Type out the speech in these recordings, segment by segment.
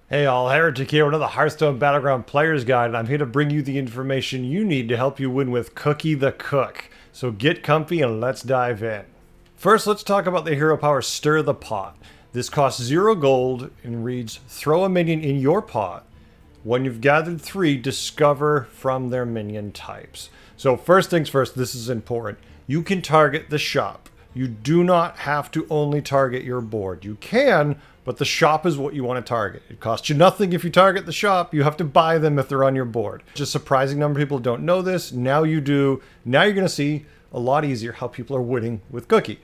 Hey all, Heretic here, another Hearthstone Battleground Player's Guide, and I'm here to bring you the information you need to help you win with Cookie the Cook. So get comfy and let's dive in. First, let's talk about the hero power Stir the Pot. This costs 0 gold and reads, throw a minion in your pot. When you've gathered 3, discover from their minion types. So first things first, this is important. You can target the shop. You do not have to only target your board. You can, but the shop is what you want to target. It costs you nothing if you target the shop. You have to buy them if they're on your board. Just a surprising number of people don't know this. Now you do. Now you're going to see a lot easier how people are winning with Cookie.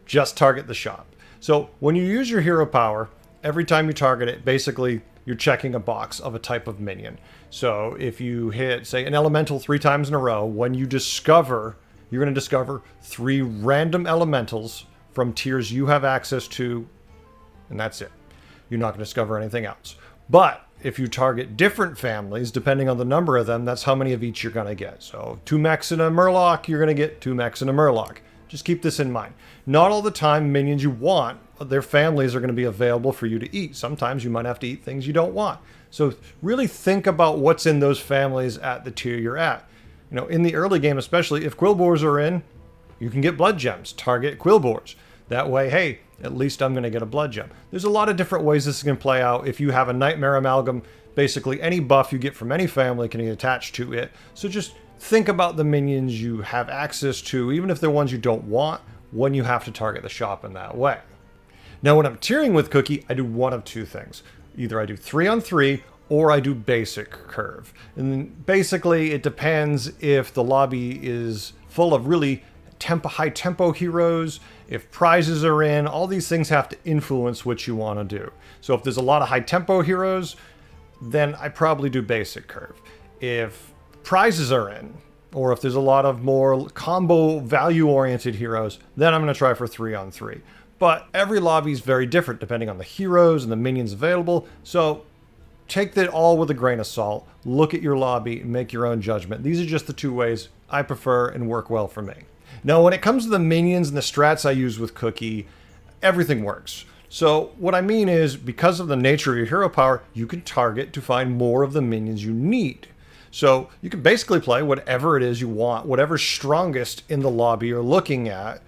Just target the shop. So when you use your hero power, every time you target it, basically you're checking a box of a type of minion. So if you hit, say, an elemental 3 times in a row, when you discover, you're going to discover 3 random elementals from tiers you have access to, and that's it. You're not going to discover anything else. But if you target different families, depending on the number of them, that's how many of each you're going to get. So 2 mechs and a Murloc, you're going to get 2 mechs and a Murloc. Just keep this in mind. Not all the time minions you want, their families are going to be available for you to eat. Sometimes you might have to eat things you don't want. So really think about what's in those families at the tier you're at. You know, in the early game especially, if Quillboars are in, you can get blood gems. Target Quillboars. That way, hey, at least I'm going to get a blood gem. There's a lot of different ways this can play out. If you have a Nightmare Amalgam, basically any buff you get from any family can be attached to it. So just think about the minions you have access to, even if they're ones you don't want, when you have to target the shop in that way. Now, when I'm tiering with Cookie, I do one of 2 things. Either I do 3 on 3, or I do basic curve. And basically, it depends if the lobby is full of really high tempo heroes, if prizes are in, all these things have to influence what you want to do. So if there's a lot of high tempo heroes, then I probably do basic curve. If prizes are in, or if there's a lot of more combo value oriented heroes, then I'm going to try for 3 on 3. But every lobby is very different depending on the heroes and the minions available. So take that all with a grain of salt. Look at your lobby and make your own judgment. These are just the 2 ways I prefer and work well for me. Now, when it comes to the minions and the strats I use with Cookie, everything works. So what I mean is, because of the nature of your hero power, you can target to find more of the minions you need. So you can basically play whatever it is you want, whatever's strongest in the lobby you're looking at.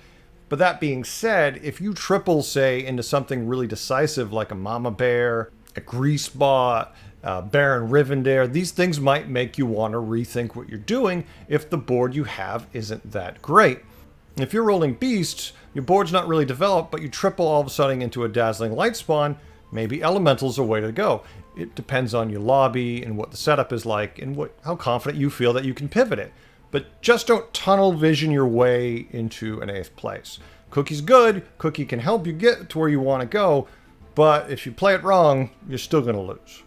But that being said, if you triple, say, into something really decisive like a Mama Bear, a Greasebot, Baron Rivendare, these things might make you want to rethink what you're doing if the board you have isn't that great. If you're rolling Beasts, your board's not really developed, but you triple all of a sudden into a Dazzling Light Spawn, maybe Elemental's a way to go. It depends on your lobby and what the setup is like and how confident you feel that you can pivot it. But just don't tunnel vision your way into an 8th place. Cookie's good, Cookie can help you get to where you want to go, but if you play it wrong, you're still going to lose.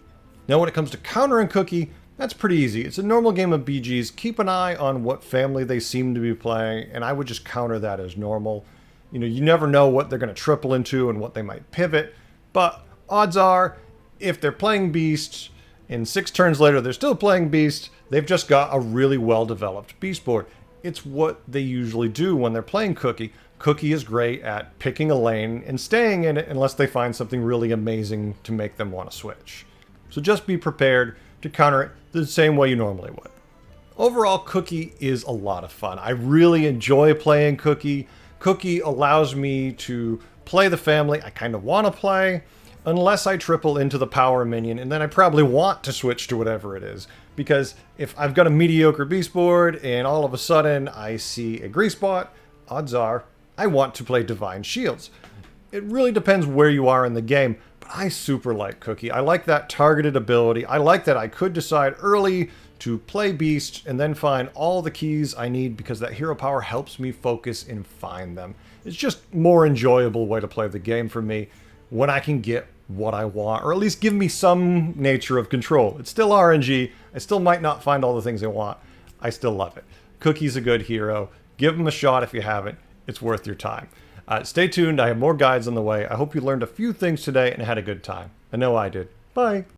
Now, when it comes to countering Cookie, that's pretty easy. It's a normal game of BGs. Keep an eye on what family they seem to be playing, and I would just counter that as normal. You know, you never know what they're going to triple into and what they might pivot, but odds are, if they're playing Beasts, and 6 turns later they're still playing Beast, they've just got a really well-developed Beast board. It's what they usually do when they're playing Cookie. Cookie is great at picking a lane and staying in it unless they find something really amazing to make them want to switch. So just be prepared to counter it the same way you normally would. Overall, Cookie is a lot of fun. I really enjoy playing Cookie. Cookie allows me to play the family I kind of want to play, unless I triple into the power minion, and then I probably want to switch to whatever it is. Because if I've got a mediocre beast board and all of a sudden I see a Greasebot, odds are I want to play Divine Shields. It really depends where you are in the game, but I super like Cookie. I like that targeted ability. I like that I could decide early to play Beast and then find all the keys I need because that hero power helps me focus and find them. It's just more enjoyable way to play the game for me when I can get what I want, or at least give me some nature of control. It's still RNG. I still might not find all the things I want. I still love it. Cookie's a good hero. Give him a shot if you haven't. It's worth your time. Stay tuned. I have more guides on the way. I hope you learned a few things today and had a good time. I know I did. Bye.